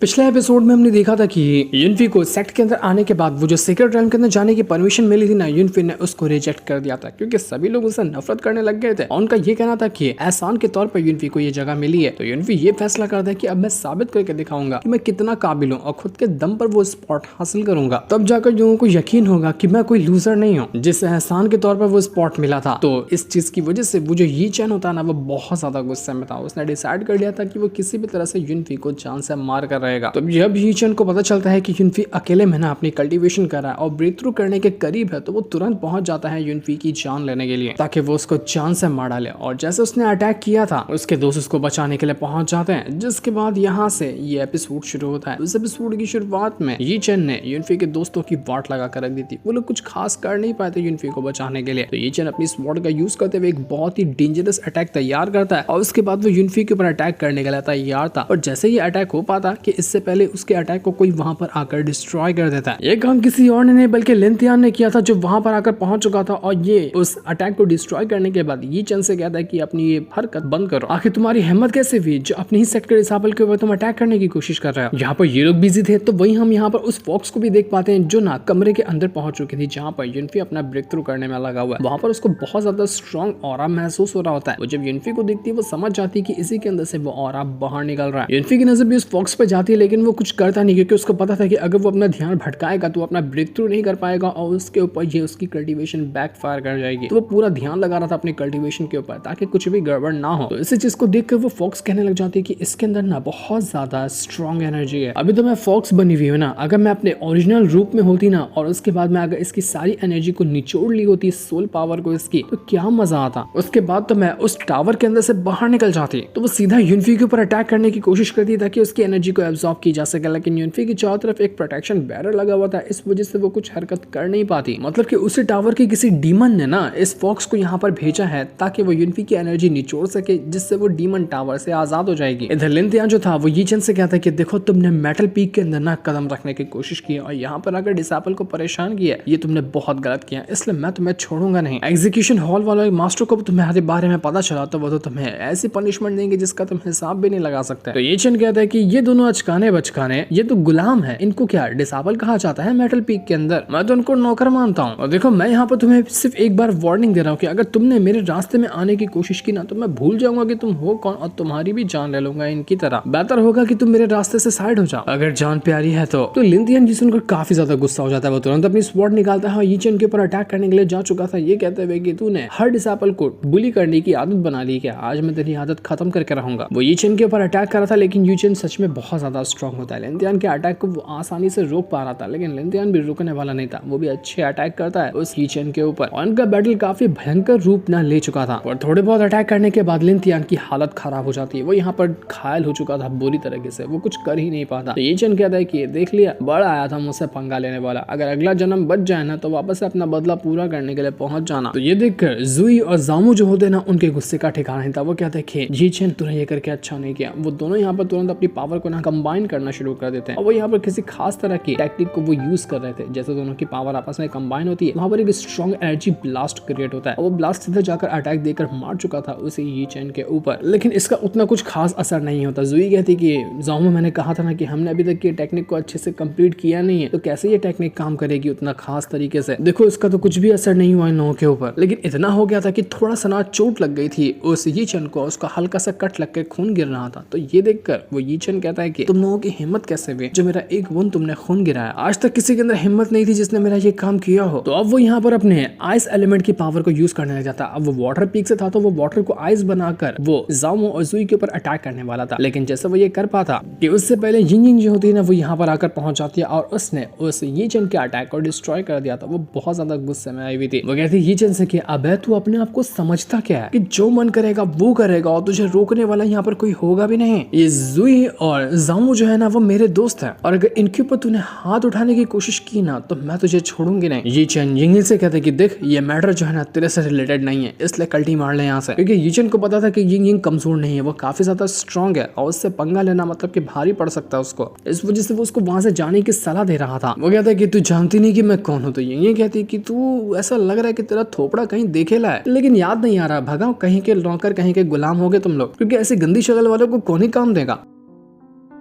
पिछले एपिसोड में हमने देखा था कि युनफी को सेक्ट के अंदर आने के बाद वो जो सीक्रेट रैम के अंदर जाने की परमिशन मिली थी ना, युनफी ने उसको रिजेक्ट कर दिया था क्योंकि सभी लोग उससे नफरत करने लग गए थे। और उनका ये कहना था कि एहसान के तौर पर युनफी को ये जगह मिली है। तो युनफी ये फैसला करता है कि अब मैं साबित करके दिखाऊंगा कि मैं कितना काबिल हूँ और खुद के दम पर वो स्पॉट हासिल करूंगा। तब जाकर लोगों को यकीन होगा कि मैं कोई लूजर नहीं हूँ। जिस एहसान के तौर पर वो स्पॉट मिला था, तो इस चीज की वजह से वो जो यी चैन होता है ना, वो बहुत ज्यादा गुस्से में था। उसने डिसाइड कर लिया था कि वो किसी भी तरह से युनफी को जान से मार कर रहेगा। तो जब यी चैन को पता चलता है कि युनफी अकेले में ना अपनी कल्टीवेशन कर रहा है और ब्रेक थ्रू करने के करीब है, तो वो तुरंत पहुंच जाता है युनफी की जान लेने के लिए ताकि वो उसको जान से मार डाले। और जैसे उसने अटैक किया था, उसके दोस्त उसको बचाने के लिए पहुंच जाते हैं। जिसके बाद यहाँ से ये एपिसोड शुरू होता है। उस एपिसोड की शुरुआत में यी चैन ने युनफी के दोस्तों की वाट लगा कर रख दी थी। वो लोग कुछ खास कर नहीं पाते युनफी को बचाने के लिए। तो यी चैन अपनी स्वॉर्ड का यूज करते हुए एक बहुत ही डेंजरस अटैक तैयार करता है और उसके बाद वो युनफी के ऊपर अटैक करने के लिए तैयार था। और जैसे ये अटैक हो पाता कि इससे पहले उसके अटैक को कोई वहां पर आकर डिस्ट्रॉय कर देता है। ये काम किसी और ने नहीं बल्कि लिनथियान ने किया था, जो वहां पर आकर पहुंच चुका था। और ये उस अटैक को डिस्ट्रॉय करने के बाद यी चैन से कहता है कि अपनी ये हरकत बंद करो। आखिर तुम्हारी हिम्मत कैसे हुई जो अपनी ही सेक्टर डिसेबल के ऊपर तुम अटैक करने की कोशिश कर रहे हो। यहाँ पर ये लोग बिजी थे, तो वही हम यहाँ पर उस फॉक्स को भी देख पाते हैं जो ना कमरे के अंदर पहुंच चुकी थी, जहाँ पर युनफी अपना ब्रेक थ्रू करने में लगा हुआ है। वहां पर उसको बहुत ज्यादा स्ट्रॉन्ग ऑरा महसूस हो रहा होता है। वो जब युनफी को देखती है, वो समझ जाती है कि इसी के अंदर से वो ऑरा बाहर निकल रहा है। युनफी की नजर भी उस फॉक्स पर जाती है, लेकिन वो कुछ करता नहीं क्योंकि उसको पता था कि अगर वो अपना ध्यान भटकाएगा तो अपना ब्रेक थ्रू नहीं कर पाएगा और उसके ऊपर ये उसकी कल्टीवेशन बैकफायर कर जाएगी। तो वो पूरा ध्यान लगा रहा था अपने कल्टीवेशन के ऊपर ताकि कुछ भी गड़बड़ ना हो। तो इसी चीज को देखकर वो फॉक्स कहने लग जाती है कि इसके अंदर ना बहुत ज्यादा स्ट्रॉन्ग एनर्जी है। अभी तो मैं फॉक्स बनी हुई हूँ ना, अगर मैं अपने ओरिजिनल रूप में होती ना और उसके बाद मैं अगर इसकी सारी एनर्जी को निचोड़ ली होती, सोल पावर को इसकी, तो क्या मजा आता। उसके बाद तो मैं उस टावर के अंदर से बाहर निकल जाती। तो वो सीधा युनफी के ऊपर अटैक करने की कोशिश करती ताकि उसकी एनर्जी को एब्जॉर्ब की जा सके, लेकिन युनफी की चारों तरफ एक प्रोटेक्शन बैरर लगा हुआ था। इस वजह से वो कुछ हरकत कर नहीं पाती। मतलब कि उसी टावर के किसी डीमन ने ना इस फॉक्स को यहाँ पर भेजा है ताकि वो युनफी की एनर्जी निचोड़ सके, जिससे वो डीमन टावर से आजाद हो जाएगी। इधर लिनथियान जो था वो यी चैन से कहता है कि देखो, तुमने मेटल पीक के अंदर ना कदम रखने की कोशिश की और यहाँ पर अगर डिसेबल को परेशान किया, ये तुमने बहुत गलत किया, इसलिए मैं तुम्हें छोड़ूंगा नहीं। एग्जीक्यूशन हॉल वाले मास्टर को तुम्हारे बारे में पता चला तो वो तो तुम्हें ऐसी पनिशमेंट देंगे जिसका तुम हिसाब भी नहीं लगा सकते। तो यी चैन कहता है कि ये दोनों अचकाने बचकाने, ये तो गुलाम है, इनको क्या डिसेबल कहा जाता है मेटल पीक के अंदर। मैं तो उनको नौकर मानता हूँ। और देखो, मैं यहाँ पर तुम्हें सिर्फ एक बार वार्निंग दे रहा हूँ कि अगर तुमने मेरे रास्ते में आने की कोशिश की ना, तो मैं भूल जाऊंगा कि तुम हो कौन और तुम्हारी भी जान ले लूंगा इनकी तरह। बेहतर होगा कि तुम मेरे रास्ते से साइड हो जाओ अगर जान प्यारी है तो। लिनथियान जी सुनकर काफी ज्यादा गुस्सा हो जाता है। वो तुरंत अपनी स्वॉर्ड निकालता है और यी चैन के ऊपर अटैक करने के लिए जा चुका था, ये कहते हुए कि तूने हर डिसेबल को बुली करने की आदत बना ली, क्या आज मैं तेरी आदत खत्म करके रहूंगा। वो यी चैन के ऊपर अटैक कर रहा था, लेकिन यी चैन सच में बहुत ज्यादा स्ट्रॉन्ग होता है। लिनथियान के अटैक को वो आसानी से रोक पा रहा था, लेकिन लिनथियान भी रुकने वाला नहीं था। वो भी अच्छे अटैक करता है उस यी चैन के ऊपर और उनका बैटल काफी भयंकर रूप ना ले चुका था। और थोड़े बहुत अटैक करने के बाद लिनथियान की हालत खराब हो जाती है। वो यहाँ पर घायल हो चुका था बुरी तरीके से, वो कुछ कर ही नहीं पाता। तो यी चैन कहता है कि देख लिया, बड़ा आया था मुझसे पंगा लेने वाला, अगर अगला जन्म बच जाए ना तो वापस से अपना बदला पूरा करने के लिए पहुंच जाना। तो ये देखकर जुई और जामू जो होते ना, उनके गुस्से का ठिकाना नहीं था। वो कहते हैं कि यी चैन तूने ये करके अच्छा नहीं किया। वो दोनों यहाँ पर तुरंत अपनी पावर को ना कंबाइन करना शुरू कर देते हैं और वो यहाँ पर किसी खास तरह की टेक्निक को वो यूज कर रहे थे। जैसे दोनों की पावर आपस में कंबाइन होती है, वहां पर एक स्ट्रॉन्ग एनर्जी ब्लास्ट क्रिएट होता है और वो ब्लास्ट सीधे जाकर अटैक देकर मार चुका था उसी यी चैन के ऊपर, लेकिन इसका उतना कुछ खास असर नहीं होता। जुई कहती कि जामू, मैंने कहा था ना कि हमने अभी तक ये टेक्निक को अच्छे से कंप्लीट किया नहीं है, तो कैसे ये टेक्निक काम करेगी उतना खास तरीके से। देखो, इसका तो कुछ भी असर नहीं हुआ इन लोगों के ऊपर, लेकिन इतना हो गया था कि थोड़ा सा ना चोट लग गई थी उस यी चैन को, उसका हल्का सा कट लग के खून गिर रहा था। तो ये देखकर वो यी चैन कहता है कि तुम लोगों की हिम्मत कैसे हुई जो मेरा एक बूंद तुमने खून गिराया। आज तक किसी के अंदर हिम्मत नहीं थी जिसने मेरा ये काम किया हो। तो अब वो यहाँ पर अपने आइस एलिमेंट की पावर को यूज करने लग जाता। अब वो वाटर पीक से था तो वो वाटर को आइस बनाकर वो जामो और जुई के ऊपर अटैक करने वाला था, लेकिन जैसे वो ये कर पाता कि उससे पहले यिंग जो होती है ना, वो यहाँ पर आकर पहुंच जाती है और उसने उस यी चैन के अटैक को डिस्ट्रॉय कर दिया था। वो बहुत ज्यादा गुस्से में आई हुई थी। वो कहती यी चैन से कि अबे तू अपने आप को समझता क्या है कि जो मन करेगा वो करेगा और तुझे रोकने वाला यहाँ पर कोई होगा भी नहीं। ये जुई और जामू जो है ना, वो मेरे दोस्त है और अगर इनके ऊपर तूने हाथ उठाने की कोशिश की ना तो मैं तुझे छोड़ूंगी नहीं। यी चैन यिंग से कहते कि देख, ये मैटर जो है ना तेरे से रिलेटेड नहीं है, इसलिए कल्टी मार ले यहाँ से। क्योंकि यी चैन को पता था कि यिंग कमजोर नहीं है, वो काफी ज्यादा स्ट्रॉन्ग है और उससे पंगा लेना मतलब कि भारी पड़ सकता है उसको। इस वजह से वो उसको वहां से जाने की सलाह दे रहा था। वो कहता है कि तू जानती नहीं कि मैं कौन हूँ। तो ये कहती कि तू, ऐसा लग रहा है कि तेरा थोपड़ा कहीं देखेला है, लेकिन याद नहीं आ रहा। भगाओ, कहीं के नौकर कहीं के गुलाम हो गए तुम लोग, क्योंकि ऐसी गंदी शक्ल वालों को कौन ही काम देगा।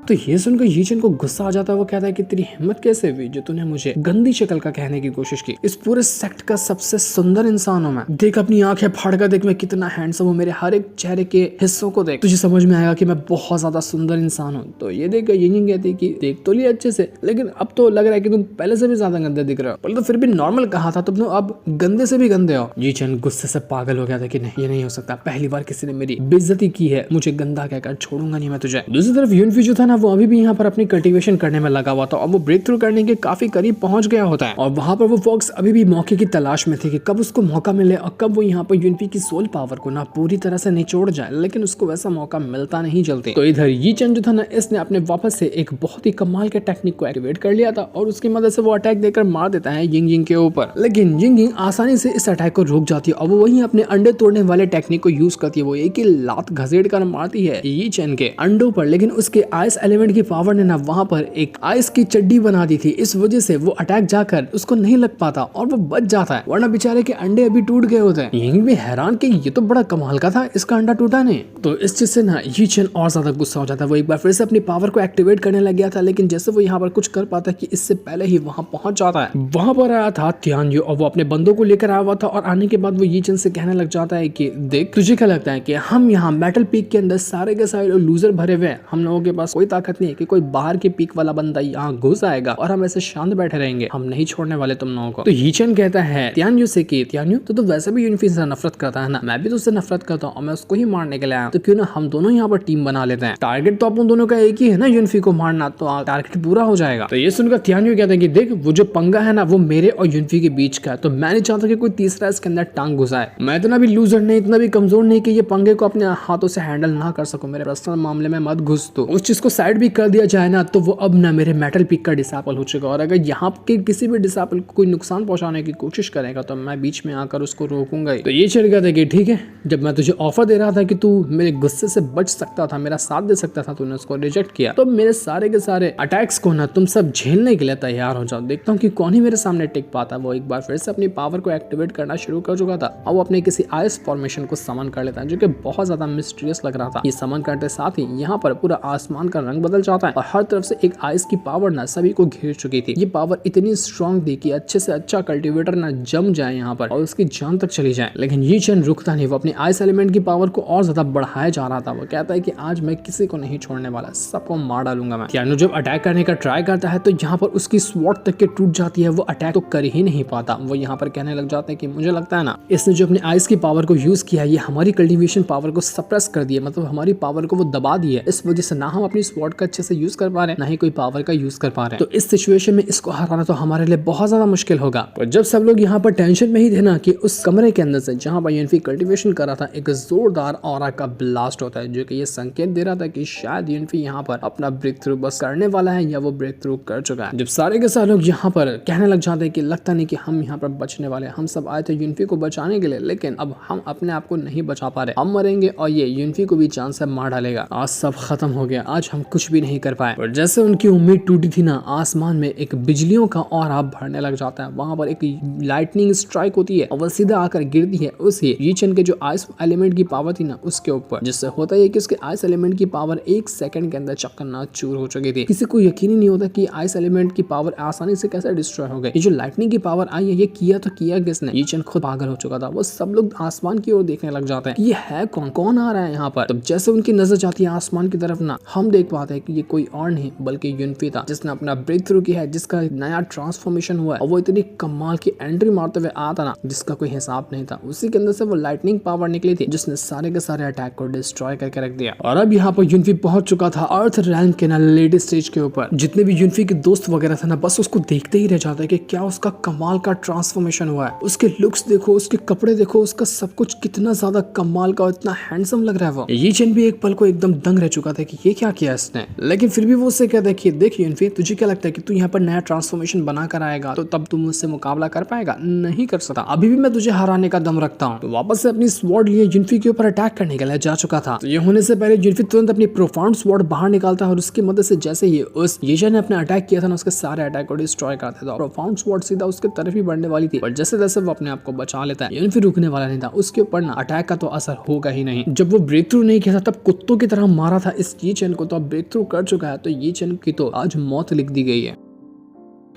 तो ये सुनकर ये चन को गुस्सा आ जाता है। वो कहता है कि तेरी हिम्मत कैसे हुई जो तूने मुझे गंदी शक्ल का कहने की कोशिश की। इस पूरे सेक्ट का सबसे सुंदर इंसान हूं मैं। देख अपनी आंखें फाड़ कर देख मैं कितना हैंडसम हूँ। मेरे हर एक चेहरे के हिस्सों को देख, तुझे समझ में आएगा कि मैं बहुत ज्यादा सुंदर इंसान हूँ। तो ये देख यिंग कहती कि देख तो लिया अच्छे से, लेकिन अब तो लग रहा है कि तुम पहले से भी ज्यादा गंदे दिख रहे हो। पहले तो फिर भी नॉर्मल कहा था, तुम अब गंदे से भी गंदे हो। ये चन गुस्से से पागल हो गया था कि नहीं, ये नहीं हो सकता। पहली बार किसी ने मेरी बेइज्जती की है, मुझे गंदा कहकर छोड़ूंगा नहीं मैं तुझे। दूसरी तरफ यूनफी जो था ना, वो अभी भी यहाँ पर अपनी कल्टीवेशन करने में लगा हुआ था और वो ब्रेक थ्रू करने के काफी करीब पहुंच गया होता है। और वहां पर वो फॉक्स अभी भी मौके की तलाश में थे कि कब उसको मौका मिले और कब वो यहाँ पर यूनफी की सोल पावर को ना पूरी तरह से निचोड़ जाए, लेकिन उसको वैसा मौका मिलता नहीं जल्दी। तो इधर ये चन जो था ना, इसने अपने वापस से एक बहुत ही कमाल के टेक्निक को एक्टिवेट कर लिया था और उसकी मदद से वो अटैक देकर मार देता है यिंग के ऊपर। लेकिन यिंग आसानी से इस अटैक को रोक जाती है और वो वहीं अपने अंडे तोड़ने वाले टेक्निक को यूज करती है। वो एक ही लात घसेड़ कर मारती है ये चन के अंडों पर, लेकिन उसके आइस एलिमेंट की पावर ने ना वहां पर एक आइस की चड्डी बना दी थी। इस वजह से वो अटैक जाकर उसको नहीं लग पाता और वो बच जाता है, वरना बेचारे के अंडे अभी टूट गए होते हैं। यिंग भी हैरान कि ये तो बड़ा कमाल का था, इसका अंडा टूटा नहीं। तो इस चीज से ना ये चन और ज्यादा गुस्सा हो जाता है। वो एक बार फिर से अपनी पावर को एक्टिवेट करने लग गया था, लेकिन जैसे वो यहाँ पर कुछ कर पाता है कि इससे पहले ही वहां पहुंच जाता है। वहां पर आया था तियान्यू और वो अपने बंदों को लेकर आया हुआ था और आने के बाद वो ये चन से कहने लग जाता है कि देख तुझे क्या लगता है कि हम यहाँ मेटल पीक के अंदर सारे के सारे लूजर भरे हुए हैं, हम लोगों के पास कोई ताकत नहीं है कि कोई बाहर के पीक वाला बंदा यहाँ घुस आएगा और हम ऐसे शांत बैठे रहेंगे, हम नहीं छोड़ने वाले तुम लोगों को। तो ये चन कहता है तियान्यू से कि तियान्यू तो वैसे भी यूनफी से नफरत करता है ना, मैं भी तो उससे नफरत करता हूँ और मैं उसको ही मारने के लिए आया, तो क्यों ना हम दोनों यहाँ पर टीम बना लेते हैं। टारगेट तो अपन दोनों का एक ही है ना, यूनफी को मारना, तो टारगेट पूरा हो जाएगा। तो ये सुनकर तियान्यू कहते हैं कि देख वो जो पंगा है ना वो मेरे और यूनफी के बीच का है, तो मैं नहीं चाहता कि कोई तीसरा इसके अंदर टांग घुसाए। मैं इतना भी लूजर नहीं, इतना भी कमजोर नहीं कि ये पंगे को अपने हाथों से हैंडल ना कर सकूं। मेरे पर्सनल मामले में मत घुस। तो उस चीज को साइड भी कर दिया जाए ना, तो वो अब ना मेरे मेटल पीक का डिसाइपल हो चुका, और अगर यहाँ के किसी भी डिसाइपल को कोई नुकसान पहुंचाने की कोशिश करेगा तो मैं बीच में आकर उसको रोकूंगा ही। तो ये चल गया था कि ठीक है, जब मैं तुझे ऑफर दे रहा था कि तू मेरे गुस्से से बच सकता था, मेरा साथ दे सकता था, तूने उसको रिजेक्ट किया, तो मेरे सारे के सारे अटैक्स को ना तुम सब झेलने के लिए तैयार हो जाओ। देखता हूँ कि कौन ही मेरे सामने टिक पाता। वो एक बार फिर से अपनी पावर को एक्टिवेट करना शुरू कर चुका था और वो अपने किसी आइस फॉर्मेशन को समन कर लेता है, जो कि बहुत ज्यादा मिस्टीरियस लग रहा था। ये समन करते साथ ही यहाँ पर पूरा आसमान का रंग बदल जाता है और हर तरफ से एक आइस की पावर ना सभी को घेर चुकी थी। ये पावर इतनी स्ट्रॉन्ग थी कि अच्छे से अच्छा कल्टीवेटर ना जम जाए यहाँ पर और उसकी जान तक चली जाए। लेकिन ये चन रुकता नहीं, वो अपने आइस एलिमेंट की पावर को और ज्यादा बढ़ाया जा रहा था। वो कहता है कि आज मैं किसी को नहीं छोड़ने वाला, सबको मार डालूंगा मैं। तियान्यू जब अटैक करने का ट्राई करता है तो यहाँ पर उसकी स्वॉर्ड तक के टूट जाती है, वो अटैक तो कर ही नहीं पाता। वो यहाँ पर कहने लग जाते हैं कि मुझे लगता है ना इसने जो अपने आइस की पावर को यूज किया, ये हमारी कल्टीवेशन पावर को सप्रेस कर दिया, मतलब हमारी पावर को वो दबा दिया। इस वजह से ना हम अपनी स्वॉर्ड का अच्छे से यूज कर पा रहे हैं, ना ही कोई पावर का यूज कर पा रहे हैं। तो इस सिचुएशन में इसको हराना तो हमारे लिए बहुत ज्यादा मुश्किल होगा। और जब सब लोग यहाँ पर टेंशन में ही थे ना कि उस कमरे के अंदर से जहाँ पर यूनफी कल्टीवेशन कर रहा था, एक जोरदार ऑरा का ब्लास्ट होता है, जो कि ये संकेत दे रहा था कि शायद यूनफी यहाँ पर अपना ब्रेक थ्रू बस करने वाला है या वो ब्रेक थ्रू कर चुका है। जब सारे के सारे लोग यहाँ पर कहने लग जाते हैं कि लगता नहीं कि हम यहाँ पर बचने वाले, हम सब आए थे यूनफी को बचाने के लिए, लेकिन अब हम अपने आप को नहीं बचा पा रहे, हम मरेंगे और ये यूनफी को भी जान से मार डालेगा। आज सब खत्म हो गया, आज हम कुछ भी नहीं कर पाए। और जैसे उनकी उम्मीद टूटी थी ना, आसमान में एक बिजलियों का ऑरा भरने लग जाता है। वहां पर एक लाइटनिंग स्ट्राइक होती है और वह सीधा आकर गिरती है उस रीचन के जो आइस एलिमेंट की पावर थी ना उसके ऊपर, जिससे होता है कि उसके आइस एलिमेंट की पावर एक सेकंड के अंदर चकन्ना चूर हो चुकी थी। किसी को यकीन ही नहीं होता कि आइस एलिमेंट की पावर आसानी से कैसे डिस्ट्रॉय हो गई। ये जो लाइटनिंग की पावर आई है, ये किया तो किया किसने? रीचन खुद पागल हो चुका था। वो सब लोग आसमान की ओर देखने लग जाते हैं, ये है कौन, कौन आ रहा है यहाँ पर। तब जैसे उनकी नजर जाती है आसमान की तरफ ना, हम देख पाते हैं कि ये कोई और नहीं बल्कि यूनफी था, जिसने अपना ब्रेक थ्रू किया है, जिसका नया ट्रांसफॉर्मेशन हुआ है और वो इतनी कमाल की एंट्री मारते हुए आया था ना, जिसका कोई हिसाब नहीं था। उसी के अंदर से वो लाइटनिंग पावर निकली थी, जिसने सारे के सारे अटैक को डिस्ट्रॉय करके रख दिया। और अब यहाँ पर यूनफी पहुंच चुका था अर्थ रैल्म के ना लेडी स्टेज के ऊपर। जितने भी यूनफी के दोस्त वगैरह थे ना, बस उसको देखते ही रह जाते हैं कि क्या उसका कमाल का ट्रांसफॉर्मेशन हुआ है। उसके लुक्स देखो, उसके कपड़े देखो, उसका सब कुछ कितना ज्यादा कमाल का और इतना हैंडसम लग रहा है। वो ये चन भी एक पल को एकदम दंग रह चुका था कि ये क्या किया इसने। लेकिन फिर भी वो उससे कहता है कि देख यूनफी, तुझे क्या लगता है कि तू यहाँ पर नया ट्रांसफॉर्मेशन बना कर आएगा तो तब तू मुझसे मुकाबला कर पाएगा? नहीं कर सकता, अभी भी मैं तुझे हराने का दम रखता हूँ। तो वापस से अपनी स्वॉर्ड लिए यूनफी के ऊपर अटैक करने के लिए जा चुका था। तो ये होने से पहले यूनफी तुरंत अपनी प्रोफाउंड स्वॉर्ड बाहर निकालता है और उसकी मदद से जैसे ही उस येजन ने अपने अटैक किया था ना, उसके सारे अटैक को डिस्ट्रॉय करता था। प्रोफाउंड स्वॉर्ड सीधा उसके तरफ ही बढ़ने वाली थी, पर जैसे जैसे वो अपने आप को बचा लेता है, यूनफी रुकने वाला नहीं था। उसके ऊपर ना अटैक का तो असर होगा ही नहीं। जब वो ब्रेक थ्रू नहीं किया था तब कुत्तों की तरह मारा था इस येजन को, तो अब ब्रेक थ्रू कर चुका है, तो ये चेन की तो आज मौत लिख दी गई है।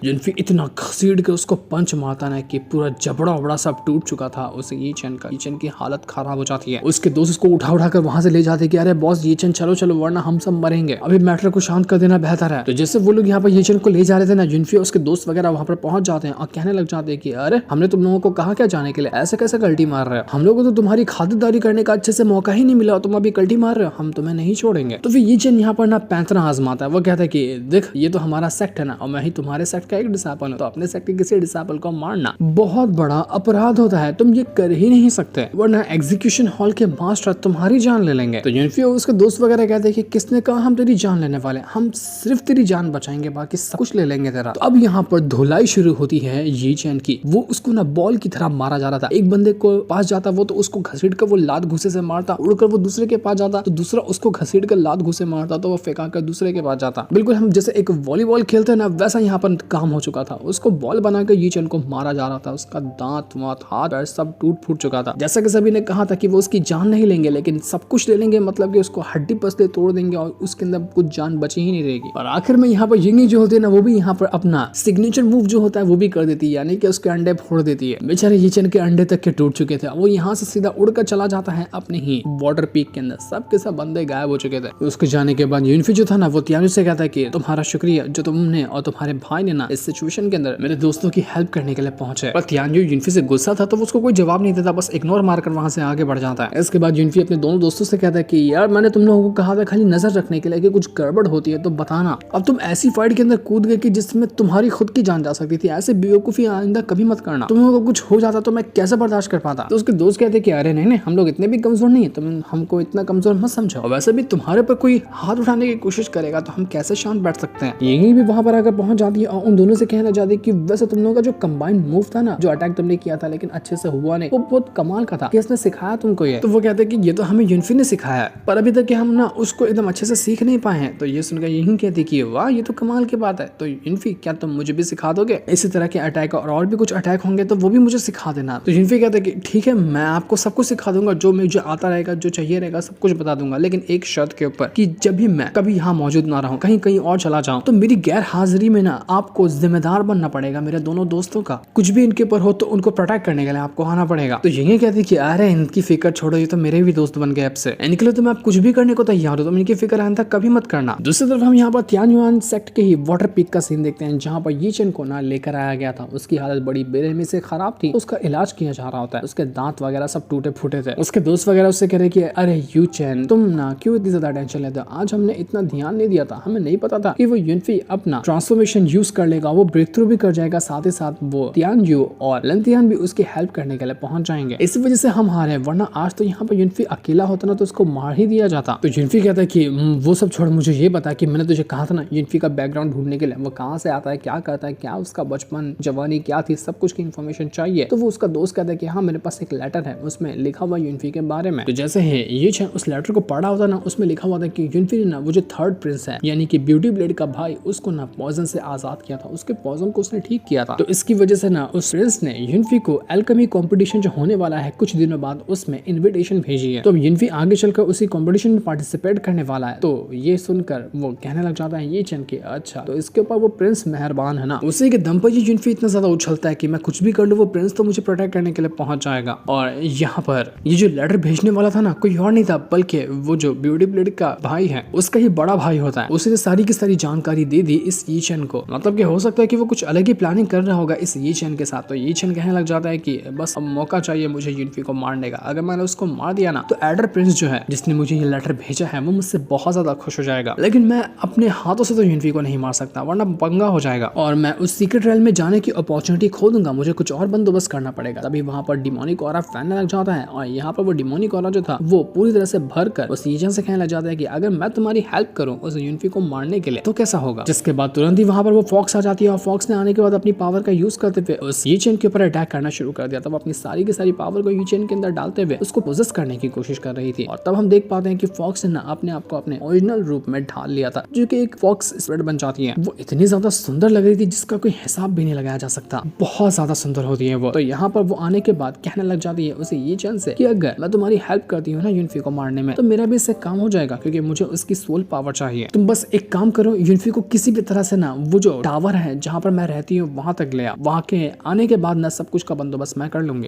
युनफी इतना घसीट के उसको पंच मारता ना कि पूरा जबड़ा वबड़ा सब टूट चुका था उसे ये चेन का। ये चेन की हालत खराब हो जाती है। उसके दोस्त उसको उठा कर वहां से ले जाते कि अरे बॉस ये चेन चलो चलो वरना हम सब मरेंगे, अभी मैटर को शांत कर देना बेहतर है। तो जैसे वो लोग यहाँ पर ये चेन को ले जा रहे थे ना, युनफी और उसके दोस्त वगैरह वहां पर पहुंच जाते हैं और कहने लग जाते हैं कि अरे हमने तुम लोगों को कहा क्या जाने के लिए, ऐसे कैसे कल्टी मार रहे हो, हम लोगों को तो तुम्हारी खातिरदारी करने का अच्छे से मौका ही नहीं मिला, तुम अभी कल्टी मार रहे हो, हम तुम्हें नहीं छोड़ेंगे। तो फिर ये चेन यहाँ पर ना पैंतरा आजमाता है। वो कहता है कि देख ये तो हमारा सेक्ट है ना, और मैं ही तुम्हारे सेक्ट का एक डिसाइपल हूं, अपने सेक्ट के किसी डिसाइपल को मारना बहुत बड़ा अपराध होता है, तुम ये कर ही नहीं सकते, वरना एग्जीक्यूशन हॉल के मास्टर तुम्हारी जान ले लेंगे। तो युनफी और उसके दोस्त वगैरह कहते हैं कि किसने कहा हम तेरी जान लेने वाले, हम सिर्फ तेरी जान बचाएंगे, बाकी सब कुछ ले लेंगे तेरा। तो अब यहाँ पर धुलाई शुरू होती है ये चैन की। वो उसको ना बॉल की तरह मारा जा रहा था, एक बंदे को पास जाता वो तो उसको घसीट कर वो लात घुसे से मारता, उड़कर वो दूसरे के पास जाता तो दूसरा उसको घसीट कर लात घुसे मारता, तो वो फेंका कर दूसरे के पास जाता। बिल्कुल हम जैसे एक वॉलीबॉल खेलते हैं ना, वैसा यहाँ पर काम हो चुका था। उसको बॉल बनाकर ये चैन को मारा जा रहा था, उसका दांत वात हाथ पैर सब टूट फूट चुका था। जैसा कि सभी ने कहा था कि वो उसकी जान नहीं लेंगे लेकिन सब कुछ ले लेंगे, मतलब कि उसको हड्डी पसले तोड़ देंगे और उसके अंदर कुछ जान बची ही नहीं रहेगी। और आखिर में यहाँ पर यिंगी जो होती है ना, वो भी यहाँ पर अपना सिग्नेचर मूव जो होता है वो भी कर देती है, यानी कि उसके अंडे फोड़ देती है। बेचारे ये चैन के अंडे तक के टूट चुके थे, वो यहाँ से सीधा उड़कर चला जाता है अपने ही वाटर पीक के अंदर। सब के सब बंदे गायब हो चुके थे। उसके जाने के बाद युनफी जो था ना, वो तियानु से कहता है कि तुम्हारा शुक्रिया जो तुमने और तुम्हारे भाई ने ना इस सिचुएशन के अंदर मेरे दोस्तों की हेल्प करने के लिए पहुंचे। पर तियानु युनफी से गुस्सा था तो उसको कोई जवाब नहीं देता, बस इग्नोर मारकर वहां से आगे बढ़ जाता है। इसके बाद युनफी अपने दोनों दोस्तों से कहता है कि यार मैंने तुम लोगों को कहा था खाली नजर रखने के लिए कि कुछ गड़बड़ होती है तो बताना, अब तुम ऐसी फाइट के अंदर कूद गए कि जिसमें तुम्हारी खुद की जान जा सकती थी, ऐसे बेवकूफी आइंदा कभी मत करना, तुम लोगों को कुछ हो जाता तो मैं कैसे बर्दाश्त कर पाता। तो उसके दोस्त कहते कि अरे नहीं हम लोग इतने भी कमजोर नहीं है, तुम हमको इतना कमजोर मत समझो, और वैसे भी तुम्हारे पर कोई हाथ उठाने की कोशिश करेगा तो हम कैसे शांत बैठ सकते हैं। यही भी वहां पर आकर पहुंच जाती है और उन दोनों से कहना चाहती है कि वैसे तुम लोगों का जो कंबाइंड मूव था ना, जो अटैक तुमने किया था लेकिन अच्छे से हुआ नहीं, वो बहुत कमाल का था, किसने सिखाया तुमको ये। तो वो कहते हैं कि ये तो हमें युनफी ने सिखाया है, पर अभी तक हम ना उसको एकदम अच्छे से सीख नहीं पाए हैं। तो ये सुनकर यही कहती कि वाह ये तो कमाल की बात है, तो युनफी क्या तुम मुझे भी सिखा दोगे इसी तरह के अटैक, और भी कुछ अटैक होंगे तो वो भी मुझे सिखा देना। तो युनफी कहते कि ठीक है मैं आपको सब कुछ सिखा दूंगा, जो मुझे आता रहेगा जो चाहिए रहेगा सब कुछ बता दूंगा, लेकिन एक शर्त के ऊपर कि जब भी मैं कभी यहाँ मौजूद ना रहूं, कहीं और चला जाऊं, तो मेरी गैर हाजिरी में ना आपको जिम्मेदार बनना पड़ेगा मेरे दोनों दोस्तों का, कुछ भी इनके ऊपर हो तो उनको प्रोटेक्ट करने के लिए आपको आना पड़ेगा। तो यही कहती कि अरे इनकी फिक्र छोड़ो, ये तो मेरे भी दोस्त बन गए अब से, इनके लिए तो मैं कुछ भी करने को तैयार हूं, तो इनकी फिक्र आने तक कभी मत करना। दूसरी तरफ हम यहाँ पर तियानुआन सेक्ट के ही वाटर पीक का सीन देखते हैं, जहाँ पर ये चेन को ना लेकर आया गया था। उसकी हालत बड़ी बेरहमी से खराब थी, उसका इलाज किया जा रहा होता है, उसके दांत वगैरह सब टूटे फूटे थे। उसके दोस्त वगैरह उससे कह रहे कि अरे यू चैन तुम ना क्यों इतनी ज्यादा टेंशन लेते हो, आज हमने इतना ध्यान नहीं दिया था, हमें नहीं पता था कि वो युनफी अपना ट्रांसफॉर्मेशन यूज कर लेगा, वो ब्रेक थ्रू भी कर जाएगा, साथ ही साथ वो तियानु और लंतियान भी उसकी हेल्प करने के लिए पहुंच जाएंगे, इसी वजह से हम हारे, वरना आज तो यहाँ पर युनफी अकेला होता ना तो उसको मार ही दिया जाता। तो युनफी कहता है कि वो सब छोड़, मुझे ये बता कि मैंने तुझे कहा था ना युनफी का बैकग्राउंड ढूंढने के लिए, वो कहाँ से आता है, क्या करता है, क्या उसका बचपन जवानी क्या थी, सब कुछ की इन्फॉर्मेशन चाहिए। तो वो उसका दोस्त कहता है कि हाँ मेरे पास एक लेटर है, उसमें लिखा हुआ युनफी के बारे में। तो जैसे है ये चैन उस लेटर को पढ़ा होता ना, उसमें लिखा हुआ था कि युनफी ने ना वो जो थर्ड प्रिंस है यानी कि ब्यूटी ब्लेड का भाई, उसको ना पॉइजन से आजाद किया था, उसके पॉइजन को उसने ठीक किया था। तो इसकी वजह से ना उस प्रिंस ने युनफी को एल्केमी कंपटीशन जो होने वाला है कुछ दिनों बाद, उसमें इन्विटेशन भेजी है। तो युनफी आगे चलकर उसी कंपटीशन में पार्टिसिपेट करने वाला है। तो ये सुनकर वो कहने लग जाता है ये चैन के अच्छा, तो इसके ऊपर वो प्रिंस मेहरबान है ना, उसी के दम पर ये युनफी इतना ज्यादा उछलता है कि मैं कुछ भी कर लूं वो प्रिंस तो मुझे प्रोटेक्ट करने के लिए पहुंच जाएगा। और यहाँ पर ये जो लेटर भेजने वाला था ना कोई और नहीं था बल्कि वो जो ब्यूटी ब्लेड का भाई है उसका ही बड़ा भाई होता है। उसने सारी की सारी जानकारी दे दी इस ये चैन को, मतलब कि हो सकता है कि वो कुछ अलग ही प्लानिंग कर रहा होगा इस ये चैन के साथ। तो ये चैन कहने लग जाता है कि बस अब मौका चाहिए मुझे युनफी को मारने का, अगर मैंने उसको मार दिया ना तो एडर प्रिंस जो है जिसने मुझे ये लेटर भेजा है वो मुझसे बहुत ज्यादा खुश हो जाएगा, लेकिन मैं अपने हाथों से तो युनफी को नहीं मार सकता वरना पंगा हो जाएगा और मैं उस सीक्रेट रेल में जाने की अपॉर्चुनिटी खो दूंगा, मुझे कुछ और बंदोबस्त करना पड़ेगा। तभी वहां पर डिमोनिक ऑरा फैलने लग जाता है और यहाँ पर वो डिमोनिक ऑरा जो था वो पूरी तरह से भर कर उस ये चैन से कहने लग जाता है कि अगर मैं तुम्हारी हेल्प करूं उस युनफी को मारने के लिए तो कैसा होगा। जिसके बाद तुरंत ही वहां पर वो फॉक्स आ जाती है और फॉक्स ने आने के बाद अपनी पावर का यूज करते हुए उस ये चेन के ऊपर अटैक करना शुरू कर दिया। तब अपनी सारी की सारी पावर को ये चेन के अंदर डालते हुए उसको पोजेस करने की कोशिश कर रही थी और तब हम देख पाते हैं कि फॉक्स ने अपने आप को अपने ओरिजिनल रूप में ढाल लिया था, जो कि एक फॉक्स स्पिरिट बन जाती है। वो इतनी ज्यादा सुंदर लग रही थी जिसका कोई हिसाब भी नहीं लगाया जा सकता, बहुत ज्यादा सुंदर होती है वो। तो यहाँ पर वो आने के बाद कहने लग जाती है उसे ये चेन से कि अगर मैं तुम्हारी हेल्प करती हूँ ना युनफी को मारने में, तो मेरा भी इससे काम हो जाएगा, क्योंकि मुझे उसकी सोल पावर चाहिए। तुम बस एक काम करो, युनफी को किसी भी तरह से ना वो जो टावर है जहाँ पर मैं रहती हूँ वहां तक ले आ, वहां के आने के बाद ना सब कुछ का बंदोबस्त मैं कर लूंगी।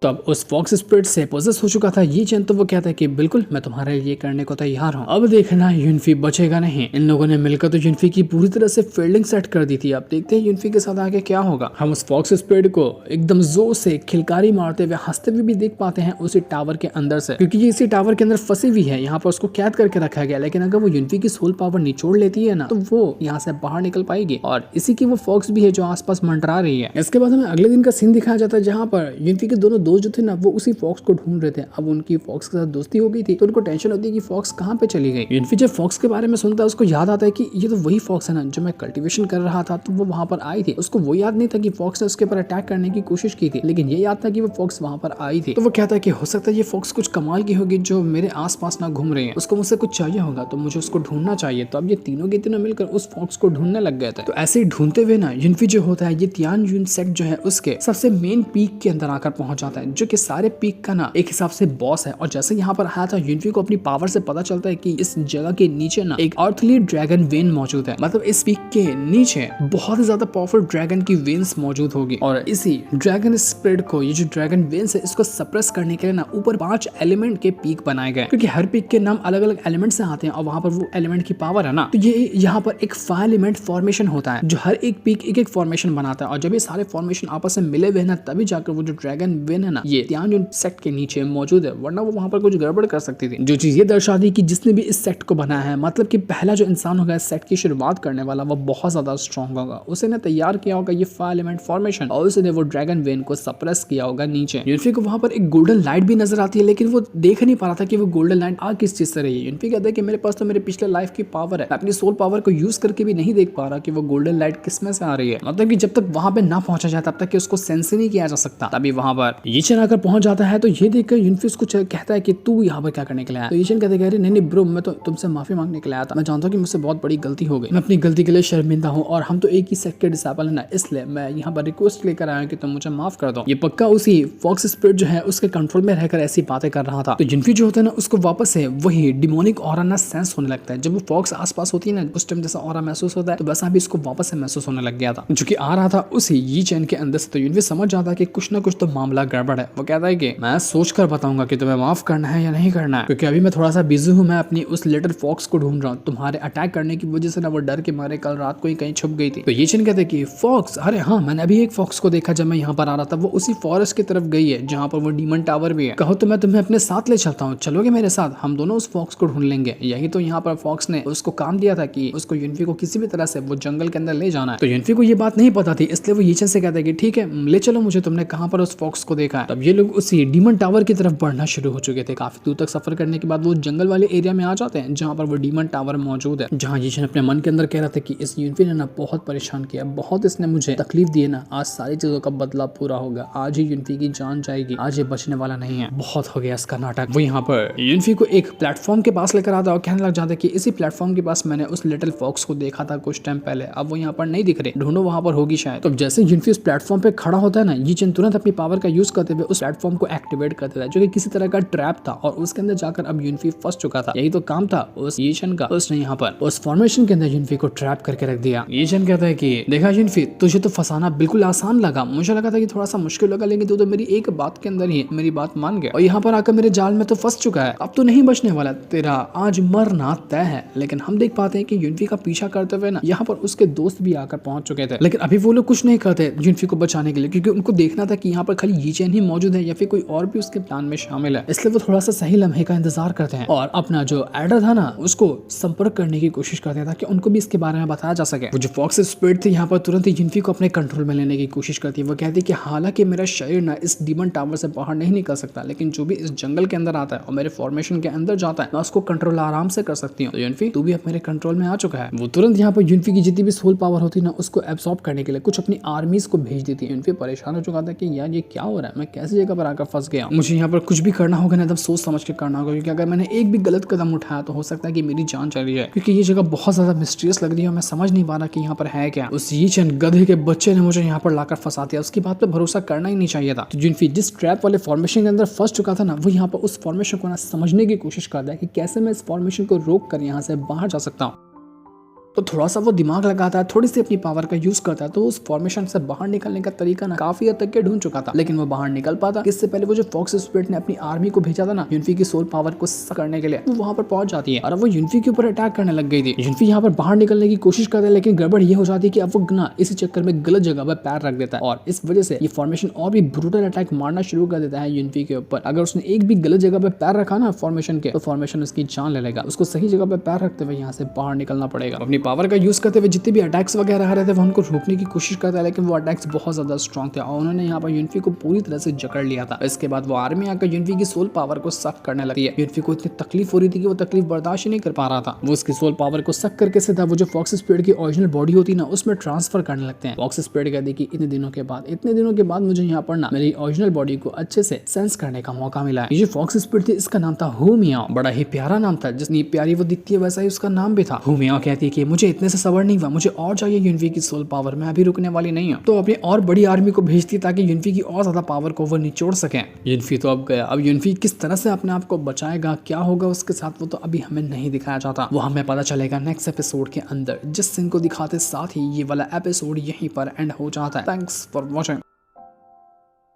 तब उस फॉक्स स्पिरिट से पोजेस हो चुका था ये चेन, तो वो कहता है कि बिल्कुल मैं तुम्हारे लिए करने को तैयार हूँ। अब देखना युनफी बचेगा नहीं। इन लोगों ने मिलकर तो युनफी की पूरी तरह से फील्डिंग सेट कर दी थी। अब देखते हैं युनफी के साथ आगे क्या होगा। हम उस फॉक्स स्पिरिट को एकदम जोर से खिलकारी मारते हुए हंसते हुए भी देख पाते हैं उसी टावर के अंदर से, क्योंकि ये इसी टावर के अंदर फंसी हुई है। यहाँ पर उसको कैद करके रखा गया, लेकिन अगर वो युनफी की सोल पावर निचोड़ लेती है ना, तो वो यहाँ से बाहर निकल पाएगी और इसी की वो फॉक्स भी है जो आसपास मंडरा रही है। इसके बाद हमें अगले दिन का सीन दिखाया जाता है जहाँ पर युनफी के दोनों दोस्त जो थे ना वो फॉक्स को ढूंढ रहे थे। अब उनकी फॉक्स के साथ दोस्ती हो गई थी, तो उनको टेंशन होती है कि फॉक्स कहाँ पे चली गई। युनफी जब फॉक्स के बारे में सुनता है उसको याद आता है कि ये तो वही फॉक्स है ना जो मैं कल्टीवेशन कर रहा था, तो वो वहां पर आई थी। उसको वो याद नहीं था कि फॉक्स ने उसके ऊपर अटैक करने की कोशिश की थी, लेकिन ये याद था कि वो फॉक्स वहां पर आई थी। तो वो कहता है कि हो सकता है ये फॉक्स कुछ कमाल की होगी जो मेरे आसपास ना घूम रही है, उसको मुझसे कुछ चाहिए होगा, तो मुझे उसको ढूंढना चाहिए। तो अब ये तीनों के तीनों मिलकर उस फॉक्स को ढूंढने लग गए थे। तो ऐसे ही ढूंढते हुए ना युनफी जो होता है ये तियानजुन सेक्ट जो है उसके सबसे मेन पीक के अंदर आकर पहुंच जाता है, जो कि सारे पीक का ना एक हिसाब से बॉस है। और जैसे यहाँ पर आया था युनफी को अपनी पावर से पता चलता है कि इस जगह के नीचे ना एक अर्थली ड्रैगन वेन मौजूद है, मतलब इस पीक के नीचे बहुत ही ज्यादा पावरफुल ड्रैगन की वेन्स मौजूद होगी। और इसी ड्रैगन स्पिरिट को, ये जो ड्रैगन वेन्स है, इसको सप्रेस करने के लिए ना ऊपर 5 एलिमेंट के पीक बनाए गए, क्योंकि हर पीक के नाम अलग अलग एलिमेंट से आते हैं और वहां पर वो एलिमेंट की पावर है ना, तो ये यहाँ पर एक 5 एलिमेंट फॉर्मेशन होता है, जो हर एक पीक एक एक फॉर्मेशन बनाता है। और जब ये सारे फॉर्मेशन आपस में मिले हुए ना, तभी जाकर वो जो ड्रैगन वेन है ना ये तियानजुन सेक्ट के नीचे मौजूद है, वरना वो वहां पर कुछ गड़बड़ कर सकती थी। जो चीज ये दर्शाती कि जिसने भी इस सेक्ट को बनाया है, मतलब कि पहला जो इंसान होगा इस सेक्ट की शुरुआत करने वाला, वो बहुत ज्यादा स्ट्रॉन्ग होगा। उसने तैयार किया होगा ये 5 एलिमेंट फॉर्मेशन और उसने वो ड्रैगन वेन को सप्रेस किया होगा नीचे। युनफी को वहां पर एक गोल्डन लाइट भी नजर आती है, लेकिन वो देख नहीं पा रहा था कि वो गोल्डन लाइट आ किस चीज से रही है। युनफी कहता है कि मेरे पास तो मेरे पिछले लाइफ की पावर है, अपनी सोल पावर को यूज करके भी नहीं देख पा रहा कि वो गोल्डन लाइट किस में से आ रही है। मतलब कि जब तक वहां पे ना पहुंचा जाए तब तक कि उसको सेंस ही नहीं किया जा सकता। तभी वहां पर यीचन आकर पहुंच जाता है, तो ये देखकर युनफी उसको कहता है कि तू यहाँ पर क्या करने के लिए आया। तो यीचन कहते हैं नहीं ब्रो, मैं तो तुमसे माफी मांगने के लिए आया था। मैं जानता हूँ कि मुझसे बहुत बड़ी गलती हो गई, मैं अपनी गलती के लिए शर्मिंदा हूँ और हम तो एक ही सेक्ट के डिसाइपल है ना, इसलिए मैं यहाँ पर रिक्वेस्ट लेकर आया कि तुम मुझे माफ कर दो। ये पक्का उसी फॉक्स स्पिरिट जो है उसके कंट्रोल में रहकर ऐसी बातें कर रहा था। तो युनफी जो होता है ना उसको वापस से वही डिमोनिक ऑरा ना सेंस होने लगता है। जब वो फॉक्स आसपास होती है ना, उस टाइम जैसा ऑरा महसूस होता है, तो वैसा भी इसको वापस से महसूस होने लग गया था, जो कि आ रहा था उसी यीचन के अंदर से। तो युनफी समझ जाता है कि कुछ ना कुछ तो मामला गड़बड़ है। वो कहता है कि मैं सोच कर बताऊंगा कि तुम्हें माफ करना है या नहीं करना है, क्योंकि अभी मैं थोड़ा सा बिजी हूँ, मैं अपनी उस लिटिल फॉक्स को ढूंढ रहा हूँ। तुम्हारे अटैक करने की वजह से ना वो डर के मारे कल रात को ही कहीं छुप गई थी। तो यीचन कहते कि फॉक्स, अरे हाँ मैंने अभी एक फॉक्स को देखा जब मैं यहाँ पर आ रहा था, वो उसी फॉरेस्ट की तरफ गई है जहाँ पर वो डीमन टावर भी है। कहो तो मैं तुम्हें अपने साथ ले चलता हूँ, चलोगे मेरे साथ? हम दोनों उस फॉक्स को ढूंढ लेंगे। यही तो यहाँ पर फॉक्स ने उसको काम दिया था कि उसको युनफी को किसी भी तरह से वो जंगल के अंदर ले जाना है। तो युनफी को ये बात नहीं पता थी, इसलिए वो यीचन से कहता है कि ठीक है ले चलो मुझे, तुमने कहाँ पर उस फॉक्स को देखा है। तब ये लोग उसी डीमन टावर की तरफ बढ़ना शुरू हो चुके थे। काफी दूर तक सफर करने के बाद वो जंगल वाले एरिया में आ जाते हैं जहाँ पर वो डीमन टावर मौजूद है, जहाँ यीचन अपने मन के अंदर कह रहा था कि इस युनफी ने ना बहुत परेशान किया, बहुत इसने मुझे तकलीफ दी है ना, आज सारी चीजों का बदला पूरा होगा, आज ही युनफी की जान जाएगी, आज ये बचने वाला नहीं है, बहुत हो गया इसका नाटक। वो यहाँ पर युनफी को एक प्लेटफॉर्म के पास लेकर आता और कहने लग जाता है कि इसी प्लेटफॉर्म के पास मैंने उस लिटिल फॉक्स को देखा था कुछ टाइम पहले, अब वो यहाँ पर नहीं दिख रहे, ढूंढो वहां पर होगी शायद। तो जैसे युनफी उस प्लेटफॉर्म पे खड़ा होता है ना, यीचन तुरंत अपनी पावर का यूज करते हुए उस प्लेटफॉर्म को एक्टिवेट कर देता है, जो कि किसी तरह का ट्रैप था और उसके अंदर जाकर अब युनफी फंस चुका था। यही तो काम था उस यीचन का, उसने यहाँ पर उस फॉर्मेशन के अंदर युनफी को ट्रैप करके रख दिया। यीचन कहता है कि देखा युनफी, तुझे तो फंसाना बिल्कुल आसान लगा, मुझे लगा था कि थोड़ा सा मुश्किल होगा, लेकिन तू तो मेरी एक बात के अंदर ही मेरी बात मान गया और यहाँ पर आकर मेरे जाल में तो फंस चुका है, अब तो नहीं बचने वाला, तेरा आज मरना तय है। लेकिन हम देख पाते हैं कि युनफी का पीछा करते हुए ना यहाँ पर उसके दोस्त भी आकर पहुंच चुके थे, लेकिन अभी वो लोग कुछ नहीं करते युनफी को बचाने के लिए, क्योंकि उनको देखना था कि यहाँ पर खाली यीचन ही मौजूद है या फिर कोई और भी उसके प्लान में शामिल है, इसलिए वो थोड़ा सा सही लम्हे का इंतजार करते हैं और अपना जो एडर था ना उसको संपर्क करने की कोशिश करते हैं ताकि उनको भी इसके बारे में बताया जा सके। वो जो फॉक्स स्पिरिट थी यहाँ पर तुरंत ही युनफी को अपने कंट्रोल में लेने की कोशिश करती है। वो कहती है कि हालांकि मेरा शरीर ना इस डीमन टावर से बाहर नहीं निकल सकता, लेकिन जो भी इस जंगल के अंदर आता है और मेरे फॉर्मेशन के अंदर जाता है मैं उसको कंट्रोल आराम से कर सकती हूँ। तो युनफी तू भी अब मेरे कंट्रोल में आ चुका है। वो तुरंत यहाँ पर युनफी की जितनी भी सोल पावर होती है ना उसको एब्सॉर्ब करने के लिए कुछ अपनी आर्मीज को भेज देती है। युनफी परेशान हो चुका था कि यार ये क्या हो रहा है, मैं कैसी जगह पर आकर फंस गया, मुझे यहाँ पर कुछ भी करना होगा ना एकदम सोच समझ के करना होगा, क्योंकि अगर मैंने एक भी गलत कदम उठाया तो हो सकता है कि मेरी जान चली जाए, क्योंकि ये जगह बहुत ज्यादा मिस्टीरियस लग रही है। मैं समझ नहीं पा रहा कि यहाँ पर है क्या। उस यीचन गधे के बच्चे ने मुझे यहाँ पर लाकर फंसा दिया, उसकी बात पे भरोसा करना ही नहीं चाहिए था। तो युनफी जिस ट्रैप वाले फॉर्मेशन के अंदर फंस चुका था ना वो यहाँ पर उस फॉर्मेशन को ना समझने की कोशिश करता है कि कैसे मैं इस फॉर्मेशन को रोक कर यहाँ से बाहर जा सकता हूँ। तो थोड़ा सा वो दिमाग लगाता है, थोड़ी सी अपनी पावर का यूज करता है, तो उस फॉर्मेशन से बाहर निकलने का तरीका ना काफी हद तक के ढूंढ चुका था, लेकिन वो बाहर निकल पाता। इससे पहले वो जो फॉक्स स्पिरिट ने अपनी आर्मी को भेजा था ना युनफी की सोल पावर को करने के लिए, वो वहां पर पहुंच जाती है और अब वो युनफी के ऊपर अटैक करने लग गई थी। युनफी यहाँ पर बाहर निकलने की कोशिश करता है, लेकिन गड़बड़ ये हो जाती है कि अब वो ना इसी चक्कर में गलत जगह पर पैर रख देता है और इस वजह से ये फॉर्मेशन और भी ब्रूटल अटैक मारना शुरू कर देता है युनफी के ऊपर। अगर उसने एक भी गलत जगह पर पैर रखा ना फॉर्मेशन के, तो फॉर्मेशन उसकी जान ले लेगा। उसको सही जगह पर पैर रखते हुए यहाँ से बाहर निकलना पड़ेगा। अपनी पावर का यूज करते हुए जितने भी अटैक्स वगैरह आ रहे थे वो उनको रोकने की कोशिश करता है, लेकिन वो अटैक्स बहुत ज्यादा स्ट्रॉन्ग थे और उन्होंने यहाँ पर युनफी को पूरी तरह से जकड़ लिया था। इसके बाद वो आर्मी आकर युनफी की सोल पावर को सक करने लगती है। युनफी को इतनी तकलीफ हो रही थी कि वो तकलीफ बर्दाश्त ही नहीं कर पा रहा था। वो उसकी सोल पावर को सक करके सीधा वो जो फॉक्स स्पिरिट की ओरिजिनल बॉडी होती है ना उसमें ट्रांसफर करने लगते हैं। फॉक्स स्पिरिट कहती है कि इतने दिनों के बाद मुझे यहाँ पर ना मेरी ओरिजिनल बॉडी को अच्छे से सेंस करने का मौका मिला है। ये जो फॉक्स स्पिरिट थी इसका नाम था हू मियाओ, बड़ा ही प्यारा नाम था, जितनी प्यारी वो दिखती है वैसा ही उसका नाम भी था। हू मियाओ कहती है कि मुझे इतने से सबर नहीं हुआ, मुझे और चाहिए युनफी की सोल पावर, मैं अभी रुकने वाली नहीं हूँ। तो अपनी और बड़ी आर्मी को भेजती ताकि युनफी की और ज्यादा पावर को वो निचोड़ सके। युनफी तो अब गया, अब युनफी किस तरह से अपने आप को बचाएगा, क्या होगा उसके साथ, वो तो अभी हमें नहीं दिखाया जाता, वो हमें पता चलेगा नेक्स्ट एपिसोड के अंदर। जिस सीन को दिखाते साथ ही ये वाला एपिसोड यहीं पर एंड हो जाता है। Thanks for watching.